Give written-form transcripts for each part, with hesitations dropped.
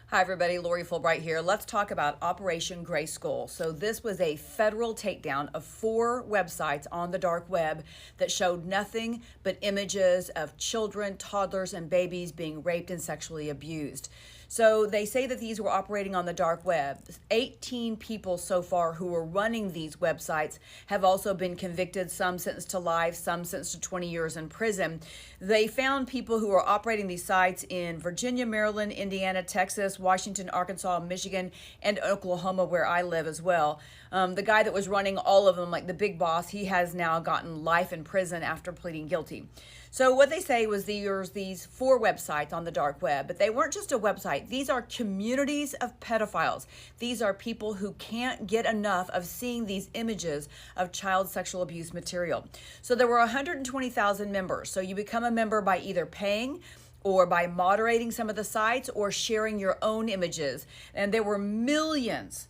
Hi everybody, Lori Fulbright here. Let's talk about Operation Gray Skull. So this was a federal takedown of 4 websites on the dark web that showed nothing but images of children, toddlers, and babies being raped and sexually abused. So they say that these were operating on the dark web. 18 people so far who were running these websites have also been convicted, some sentenced to life, some sentenced to 20 years in prison. They found people who were operating these sites in Virginia, Maryland, Indiana, Texas, Washington, Arkansas, Michigan, and Oklahoma, where I live as well. The guy that was running all of them, like the big boss, he has now gotten life in prison after pleading guilty. So what they say was there's these 4 websites on the dark web, but they weren't just a website. These are communities of pedophiles. These are people who can't get enough of seeing these images of child sexual abuse material. So there were 120,000 members. So you become a member by either paying or by moderating some of the sites or sharing your own images. And there were millions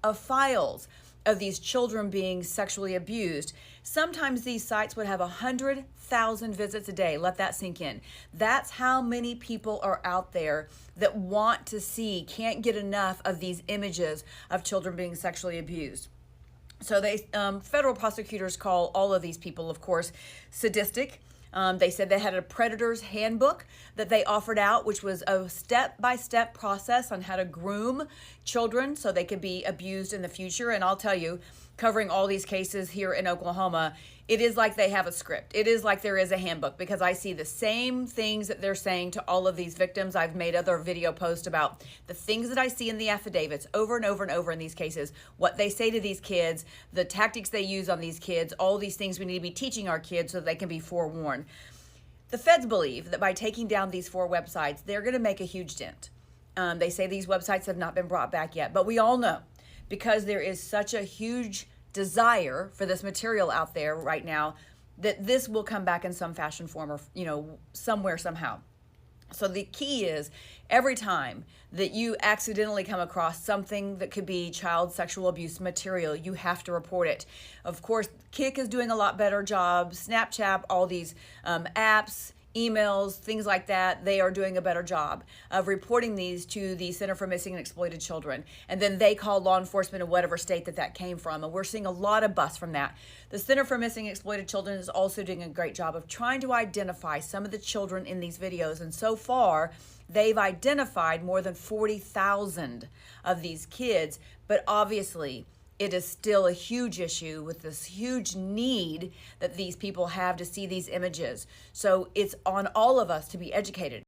of files of these children being sexually abused. Sometimes these sites would have 100,000 visits a day. Let that sink in. That's how many people are out there that want to see, can't get enough of these images of children being sexually abused. So federal prosecutors call all of these people, of course, sadistic. They said they had a predator's handbook that they offered out, which was a step-by-step process on how to groom children so they could be abused in the future. And I'll tell you, covering all these cases here in Oklahoma, it is like they have a script. It is like there is a handbook, because I see the same things that they're saying to all of these victims. I've made other video posts about the things that I see in the affidavits over and over and over in these cases, what they say to these kids, the tactics they use on these kids, all these things we need to be teaching our kids so they can be forewarned. The feds believe that by taking down these 4 websites, they're going to make a huge dent. They say these websites have not been brought back yet, but we all know, because there is such a huge desire for this material out there right now, that this will come back in some fashion, form, or somewhere, somehow. So the key is, every time that you accidentally come across something that could be child sexual abuse material, you have to report it. Of course, Kik is doing a lot better job. Snapchat, all these apps, emails, things like that, they are doing a better job of reporting these to the Center for Missing and Exploited Children. And then they call law enforcement in whatever state that came from. And we're seeing a lot of bust from that. The Center for Missing and Exploited Children is also doing a great job of trying to identify some of the children in these videos. And so far, they've identified more than 40,000 of these kids. But obviously, it is still a huge issue with this huge need that these people have to see these images. So it's on all of us to be educated.